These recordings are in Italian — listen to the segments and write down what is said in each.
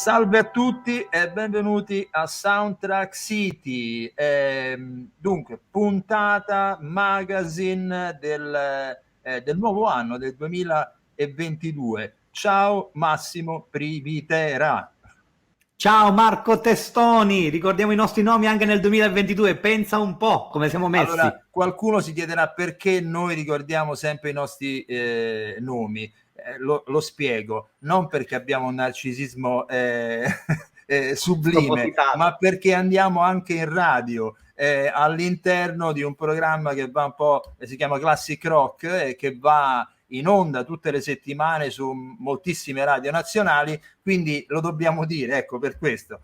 Salve a tutti e benvenuti a Soundtrack City. Dunque, puntata magazine del nuovo anno, del 2022. Ciao Massimo Privitera. Ciao Marco Testoni, ricordiamo i nostri nomi anche nel 2022, pensa un po' come siamo messi. Allora, qualcuno si chiederà perché noi ricordiamo sempre i nostri nomi. Lo spiego, non perché abbiamo un narcisismo sublime, ma perché andiamo anche in radio all'interno di un programma che va un po', si chiama Classic Rock, che va in onda tutte le settimane su moltissime radio nazionali, quindi lo dobbiamo dire, ecco, per questo.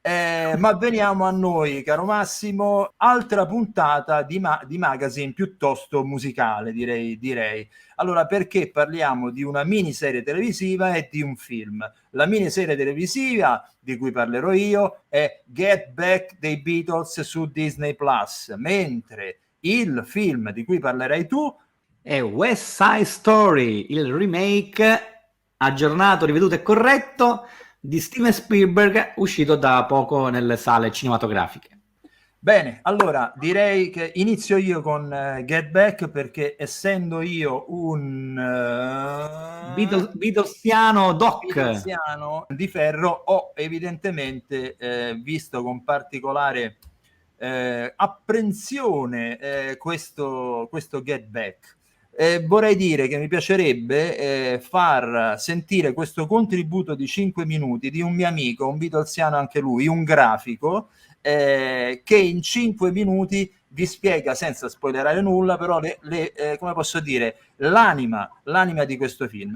Ma veniamo a noi, caro Massimo, altra puntata di magazine piuttosto musicale, direi. Allora, perché parliamo di una miniserie televisiva e di un film? La miniserie televisiva di cui parlerò io è Get Back dei Beatles su Disney Plus, mentre il film di cui parlerai tu è West Side Story, il remake aggiornato, riveduto e corretto di Steven Spielberg, uscito da poco nelle sale cinematografiche. Bene, allora direi che inizio io con Get Back, perché essendo io un Beatlesiano doc di ferro, ho evidentemente visto con particolare apprensione questo Get Back. Vorrei dire che mi piacerebbe far sentire questo contributo di 5 minuti di un mio amico, un beatlesiano anche lui, un grafico, che in 5 minuti vi spiega, senza spoilerare nulla, però come posso dire, l'anima di questo film.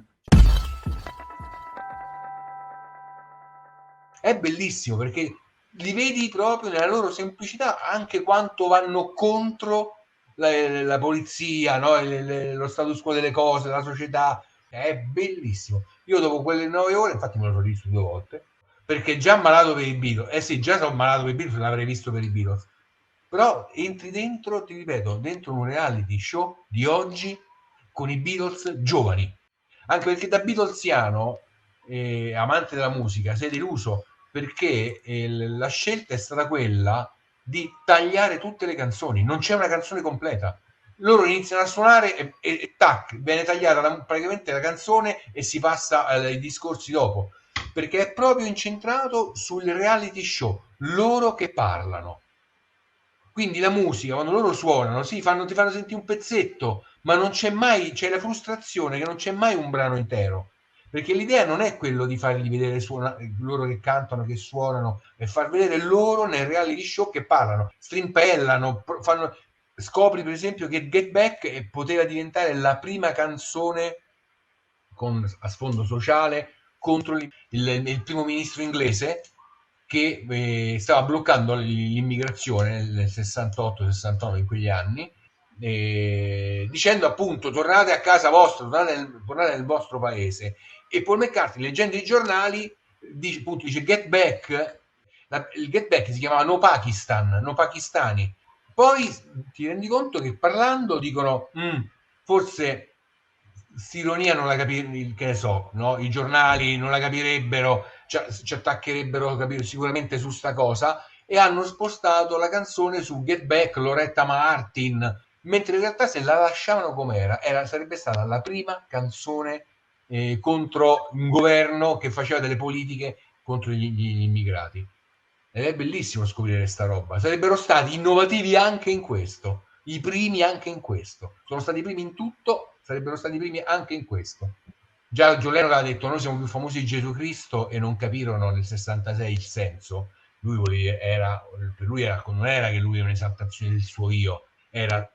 È bellissimo perché li vedi proprio nella loro semplicità, anche quanto vanno contro la polizia, no? Lo status quo delle cose, la società. È bellissimo. Io dopo quelle 9 ore, infatti me lo sono visto 2 volte, perché già malato per i Beatles, sì, già sono malato per i Beatles, l'avrei visto per i Beatles, però entri dentro, ti ripeto, dentro un reality show di oggi con i Beatles giovani, anche perché da beatlesiano, amante della musica, sei deluso, perché la scelta è stata quella di tagliare tutte le canzoni, non c'è una canzone completa. Loro iniziano a suonare e tac, viene tagliata praticamente la canzone e si passa ai discorsi dopo, perché è proprio incentrato sul reality show, loro che parlano. Quindi la musica, quando loro suonano, sì, ti fanno sentire un pezzetto, ma non c'è mai, c'è la frustrazione che non c'è mai un brano intero. Perché l'idea non è quello di fargli vedere loro che cantano, che suonano, e far vedere loro nel reality show che parlano, strimpellano, scopri per esempio che Get Back poteva diventare la prima canzone a sfondo sociale contro il primo ministro inglese che stava bloccando l'immigrazione nel 68-69, in quegli anni, dicendo appunto tornate a casa vostra, tornate nel vostro paese. E Paul McCartney, leggendo i giornali, dice Get Back. Il Get Back si chiamava No Pakistan, No Pakistani. Poi ti rendi conto che parlando dicono forse st'ironia non la capirebbero, che ne so, no? I giornali non la capirebbero, ci attaccherebbero sicuramente su sta cosa, e hanno spostato la canzone su Get Back, Loretta Martin, mentre in realtà se la lasciavano com'era, sarebbe stata la prima canzone contro un governo che faceva delle politiche contro gli immigrati. Ed è bellissimo scoprire sta roba. Sarebbero stati innovativi anche in questo, i primi anche in questo. Sono stati i primi in tutto, sarebbero stati i primi anche in questo. Già John Lennon aveva detto: noi siamo più famosi di Gesù Cristo, e non capirono nel 66 il senso. Per lui non era che lui era un'esaltazione del suo io, era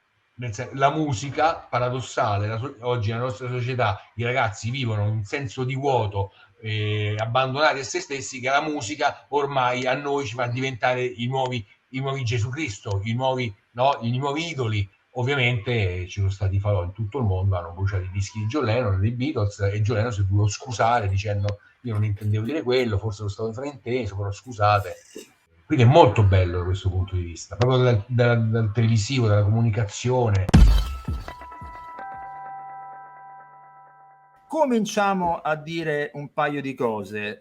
la musica paradossale. Oggi nella nostra società i ragazzi vivono un senso di vuoto, abbandonati a se stessi, che la musica ormai a noi ci fa diventare i nuovi Gesù Cristo, i nuovi idoli. Ovviamente ci sono stati falò in tutto il mondo, hanno bruciato i dischi di John Lennon, dei Beatles, e John Lennon si è dovuto scusare dicendo: io non intendevo dire quello, forse lo stavo frainteso, però scusate. Quindi è molto bello da questo punto di vista, proprio dal televisivo, dalla comunicazione. Cominciamo a dire un paio di cose.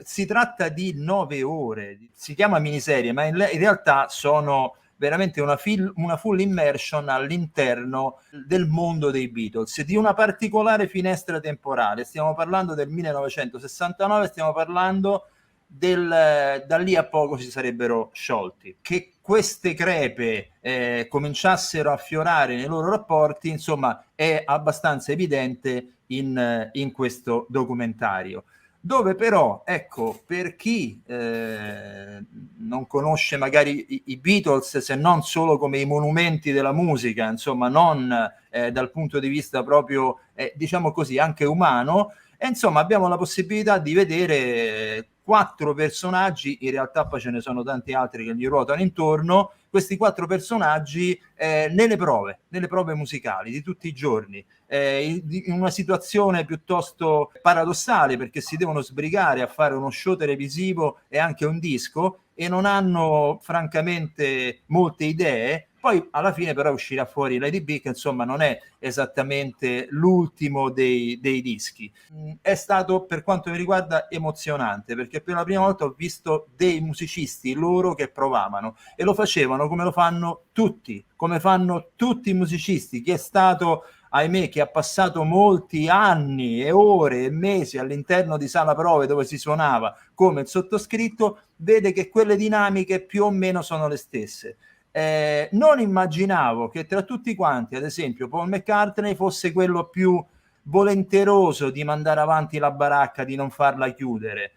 Si tratta di 9 ore, si chiama miniserie, ma in realtà sono veramente una full immersion all'interno del mondo dei Beatles, di una particolare finestra temporale. Stiamo parlando del 1969, stiamo parlando da lì a poco si sarebbero sciolti. Che queste crepe cominciassero a fiorare nei loro rapporti, insomma, è abbastanza evidente in questo documentario, dove però, ecco, per chi non conosce magari i Beatles, se non solo come i monumenti della musica, insomma, non dal punto di vista proprio, diciamo così, anche umano, e insomma abbiamo la possibilità di vedere 4 personaggi, in realtà poi ce ne sono tanti altri che gli ruotano intorno, questi 4 personaggi nelle prove musicali di tutti i giorni, in una situazione piuttosto paradossale, perché si devono sbrigare a fare uno show televisivo e anche un disco e non hanno francamente molte idee. Poi alla fine però uscirà fuori Lady B, che insomma non è esattamente l'ultimo dei dischi. È stato, per quanto mi riguarda, emozionante, perché per la prima volta ho visto dei musicisti loro che provavano, e lo facevano come lo fanno tutti, come fanno tutti i musicisti. Chi è stato, ahimè, che ha passato molti anni e ore e mesi all'interno di sala prove dove si suonava come il sottoscritto, vede che quelle dinamiche più o meno sono le stesse. Non immaginavo che tra tutti quanti, ad esempio, Paul McCartney fosse quello più volenteroso di mandare avanti la baracca, di non farla chiudere.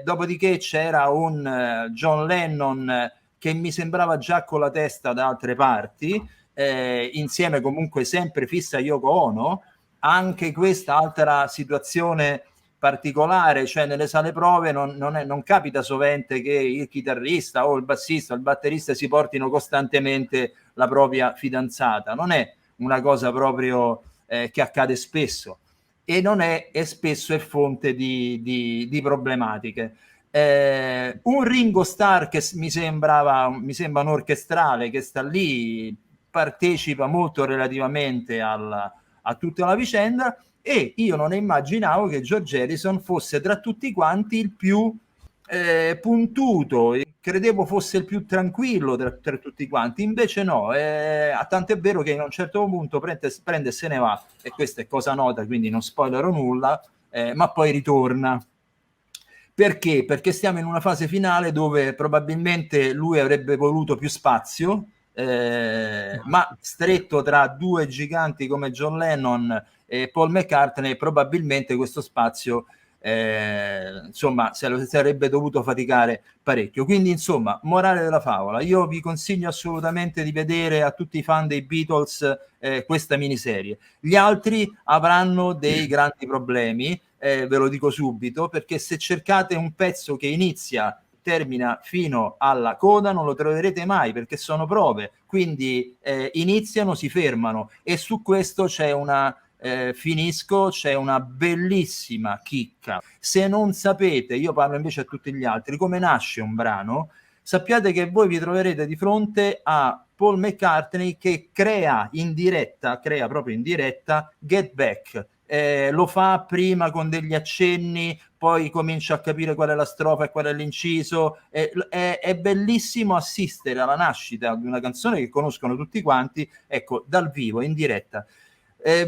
Dopodiché c'era un John Lennon che mi sembrava già con la testa da altre parti, insieme comunque sempre fissa Yoko Ono. Anche questa altra situazione particolare, cioè nelle sale prove non capita sovente che il chitarrista o il bassista o il batterista si portino costantemente la propria fidanzata, non è una cosa proprio che accade spesso, e non è, e spesso è fonte di problematiche. Un Ringo Starr che mi sembra un orchestrale che sta lì, partecipa molto relativamente a tutta la vicenda, e io non immaginavo che George Harrison fosse tra tutti quanti il più puntuto, credevo fosse il più tranquillo tra tutti quanti, invece no, tanto è vero che in un certo punto prende e se ne va, e questa è cosa nota, quindi non spoilerò nulla, ma poi ritorna. Perché? Perché stiamo in una fase finale dove probabilmente lui avrebbe voluto più spazio, ma stretto tra 2 giganti come John Lennon e Paul McCartney, probabilmente questo spazio insomma se lo sarebbe dovuto faticare parecchio. Quindi insomma, morale della favola, io vi consiglio assolutamente di vedere, a tutti i fan dei Beatles, questa miniserie. Gli altri avranno dei grandi problemi, ve lo dico subito, perché se cercate un pezzo che termina fino alla coda non lo troverete mai, perché sono prove, quindi iniziano, si fermano, e su questo c'è c'è una bellissima chicca. Se non sapete, io parlo invece a tutti gli altri, come nasce un brano, sappiate che voi vi troverete di fronte a Paul McCartney che crea proprio in diretta Get Back. Lo fa prima con degli accenni, poi comincia a capire qual è la strofa e qual è l'inciso. È bellissimo assistere alla nascita di una canzone che conoscono tutti quanti, ecco, dal vivo, in diretta.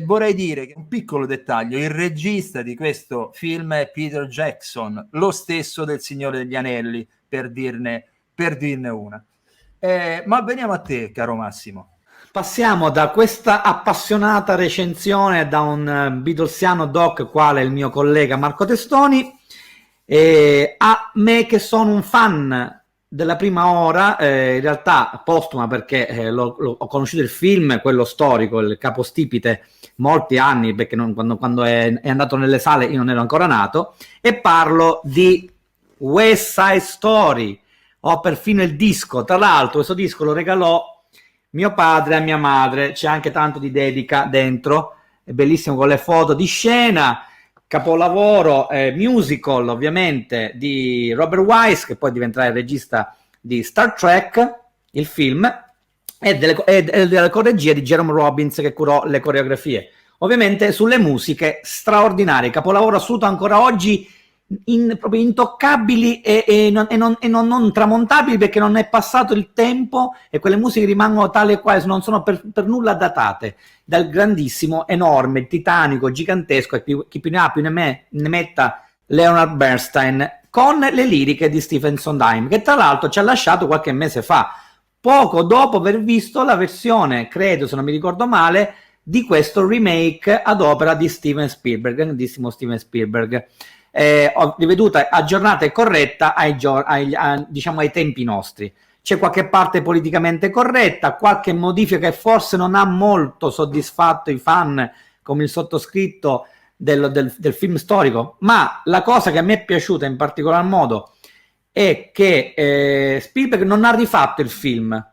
Vorrei dire che un piccolo dettaglio: il regista di questo film è Peter Jackson, lo stesso del Signore degli Anelli, per dirne una. Ma veniamo a te, caro Massimo. Passiamo da questa appassionata recensione da un Beatlesiano doc quale il mio collega Marco Testoni, a me che sono un fan della prima ora, in realtà postuma, perché ho conosciuto il film, quello storico, il capostipite, molti anni, perché quando è andato nelle sale io non ero ancora nato, e parlo di West Side Story. Ho perfino il disco, tra l'altro questo disco lo regalò mio padre a mia madre, c'è anche tanto di dedica dentro, è bellissimo con le foto di scena, capolavoro, musical ovviamente di Robert Wise, che poi diventerà il regista di Star Trek, il film, e della corregia di Jerome Robbins, che curò le coreografie. ovviamente sulle musiche straordinarie, capolavoro assoluto ancora oggi, proprio intoccabili e non tramontabili, perché non è passato il tempo e quelle musiche rimangono tali e quali, non sono per nulla datate, dal grandissimo, enorme, titanico, gigantesco, e chi più ne ha più ne metta, Leonard Bernstein, con le liriche di Stephen Sondheim, che tra l'altro ci ha lasciato qualche mese fa, poco dopo aver visto la versione, credo se non mi ricordo male, di questo remake ad opera di Steven Spielberg, grandissimo Steven Spielberg. Ho riveduta aggiornata e corretta diciamo ai tempi nostri. C'è qualche parte politicamente corretta, qualche modifica che forse non ha molto soddisfatto i fan come il sottoscritto del film storico, ma la cosa che a me è piaciuta in particolar modo è che Spielberg non ha rifatto il film,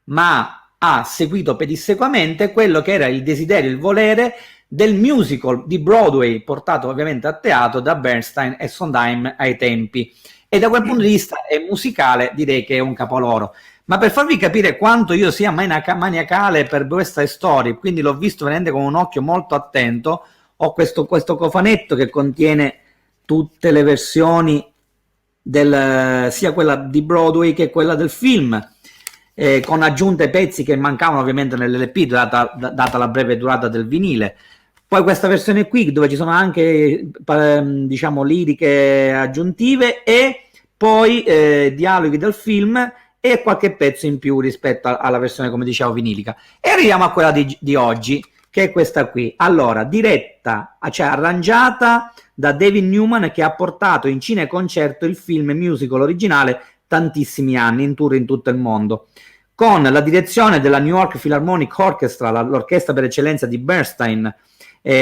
ma ha seguito pedissequamente quello che era il desiderio, il volere del musical di Broadway, portato ovviamente a teatro da Bernstein e Sondheim ai tempi, e da quel punto di vista musicale direi che è un capolavoro. Ma per farvi capire quanto io sia maniacale per West Side Story, quindi l'ho visto veramente con un occhio molto attento, ho questo cofanetto che contiene tutte le versioni sia quella di Broadway che quella del film, con aggiunte pezzi che mancavano ovviamente nell'LP data la breve durata del vinile. Poi questa versione qui dove ci sono anche diciamo liriche aggiuntive e poi dialoghi del film e qualche pezzo in più rispetto alla versione, come dicevo, vinilica. E arriviamo a quella di oggi, che è questa qui. Allora, diretta, cioè arrangiata da David Newman, che ha portato in cineconcerto il film musical originale tantissimi anni in tour in tutto il mondo, con la direzione della New York Philharmonic Orchestra, l'orchestra per eccellenza di Bernstein, da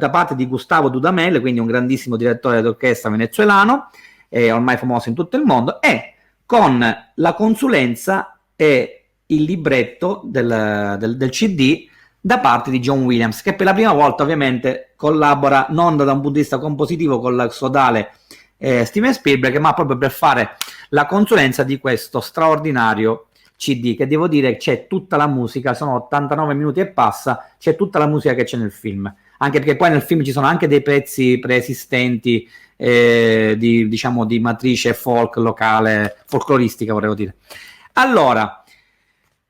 parte di Gustavo Dudamel, quindi un grandissimo direttore d'orchestra venezuelano, ormai famoso in tutto il mondo, e con la consulenza e il libretto del CD da parte di John Williams, che per la prima volta ovviamente collabora non da un punto di vista compositivo con il sodale Steven Spielberg, ma proprio per fare la consulenza di questo straordinario CD, che devo dire c'è tutta la musica, sono 89 minuti e passa, c'è tutta la musica che c'è nel film, anche perché poi nel film ci sono anche dei pezzi preesistenti di matrice folk locale, folcloristica volevo dire. Allora,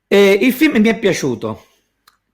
il film mi è piaciuto,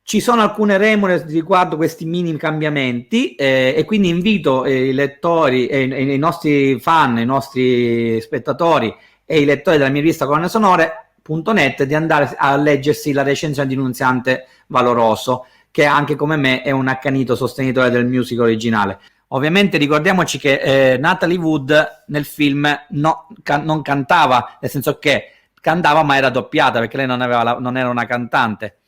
ci sono alcune remore riguardo questi minimi cambiamenti, e quindi invito i lettori, i nostri fan, i nostri spettatori e i lettori della mia rivista Colonne Sonore.net di andare a leggersi la recensione di Nunziante Valoroso, che anche come me è un accanito sostenitore del musical originale. Ovviamente ricordiamoci che Natalie Wood nel film non cantava, nel senso che cantava ma era doppiata, perché lei non era una cantante.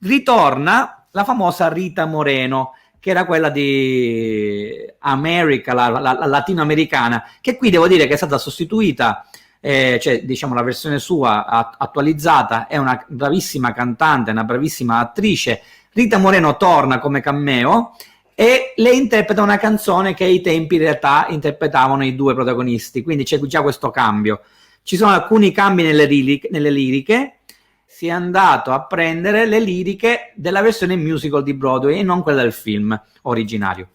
Ritorna la famosa Rita Moreno, che era quella di America, la latinoamericana, che qui devo dire che è stata sostituita, cioè diciamo la versione sua attualizzata, è una bravissima cantante, una bravissima attrice. Rita Moreno torna come cameo e le interpreta una canzone che ai tempi in realtà interpretavano i due protagonisti, quindi c'è già questo cambio. Ci sono alcuni cambi nelle liriche, si è andato a prendere le liriche della versione musical di Broadway e non quella del film originario.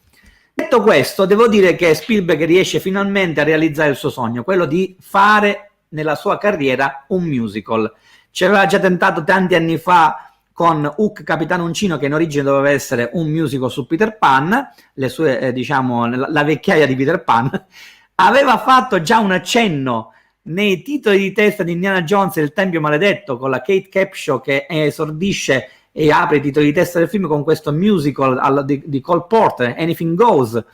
Detto questo, devo dire che Spielberg riesce finalmente a realizzare il suo sogno, quello di fare nella sua carriera un musical. Ci aveva già tentato tanti anni fa con Hook Capitano Uncino, che in origine doveva essere un musical su Peter Pan, la vecchiaia di Peter Pan. Aveva fatto già un accenno nei titoli di testa di Indiana Jones e il Tempio Maledetto, con la Kate Capshaw che esordisce e apre i titoli di testa del film con questo musical di Cole Porter, Anything Goes,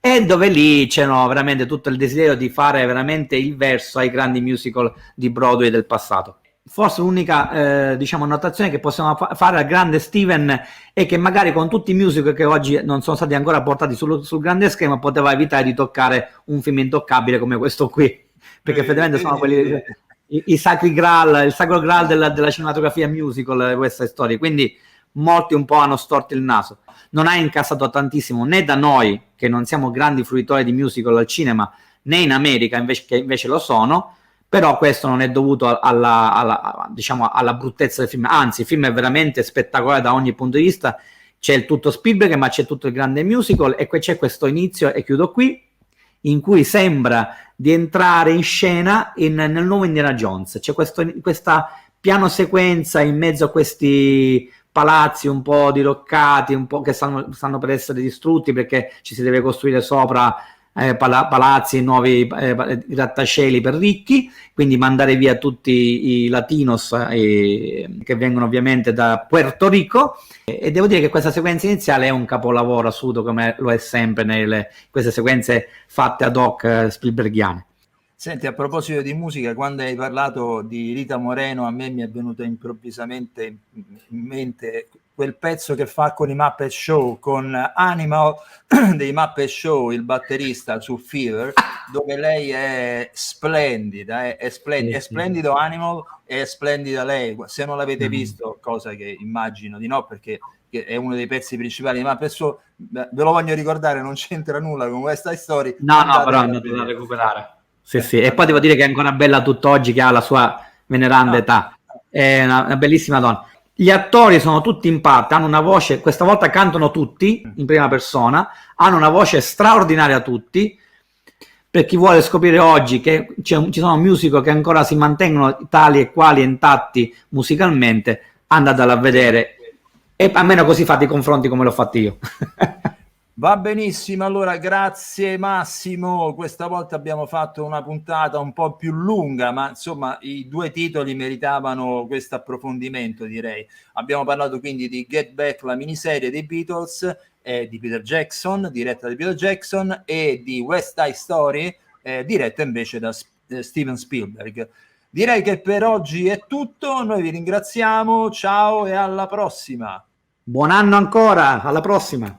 e dove lì c'era veramente tutto il desiderio di fare veramente il verso ai grandi musical di Broadway del passato. Forse l'unica annotazione che possiamo fare al grande Steven è che magari con tutti i musical che oggi non sono stati ancora portati sul grande schermo poteva evitare di toccare un film intoccabile come questo qui, perché effettivamente sono quelli il sacro graal della cinematografia musical, questa storia, quindi molti un po' hanno storto il naso. Non ha incassato tantissimo né da noi, che non siamo grandi fruitori di musical al cinema, né in America, che invece lo sono, però questo non è dovuto alla bruttezza del film, anzi il film è veramente spettacolare da ogni punto di vista. c'è il tutto Spielberg, ma c'è tutto il grande musical, e c'è questo inizio, e chiudo qui, in cui sembra di entrare in scena nel nuovo Indiana Jones. C'è questa piano sequenza in mezzo a questi palazzi un po' diroccati, un po' che stanno per essere distrutti, perché ci si deve costruire sopra palazzi, nuovi grattacieli per ricchi, quindi mandare via tutti i latinos che vengono ovviamente da Puerto Rico, e devo dire che questa sequenza iniziale è un capolavoro assoluto, come lo è sempre queste sequenze fatte ad hoc Spielbergiane. Senti, a proposito di musica, quando hai parlato di Rita Moreno, a me mi è venuto improvvisamente in mente quel pezzo che fa con i Muppet Show, con Animal dei Muppet Show, il batterista su Fever, dove lei è splendida, è splendido Animal e è splendida lei. Se non l'avete visto, cosa che immagino di no, perché è uno dei pezzi principali di Muppet Show, ve lo voglio ricordare, non c'entra nulla con questa storia. No, però andate a recuperare. Sì. E poi devo dire che è ancora bella tutt'oggi, che ha la sua veneranda età. È una bellissima donna. Gli attori sono tutti in parte, hanno una voce, questa volta cantano tutti in prima persona, hanno una voce straordinaria tutti. Per chi vuole scoprire oggi che ci sono musical che ancora si mantengono tali e quali intatti musicalmente, andatela a vedere, e almeno così fate i confronti come l'ho fatto io. Va benissimo, allora grazie Massimo, questa volta abbiamo fatto una puntata un po' più lunga, ma insomma i due titoli meritavano questo approfondimento, direi. Abbiamo parlato quindi di Get Back, la miniserie dei Beatles, di Peter Jackson, diretta da Peter Jackson, e di West Side Story, diretta invece da Steven Spielberg. Direi che per oggi è tutto, noi vi ringraziamo, ciao e alla prossima. Buon anno ancora, alla prossima.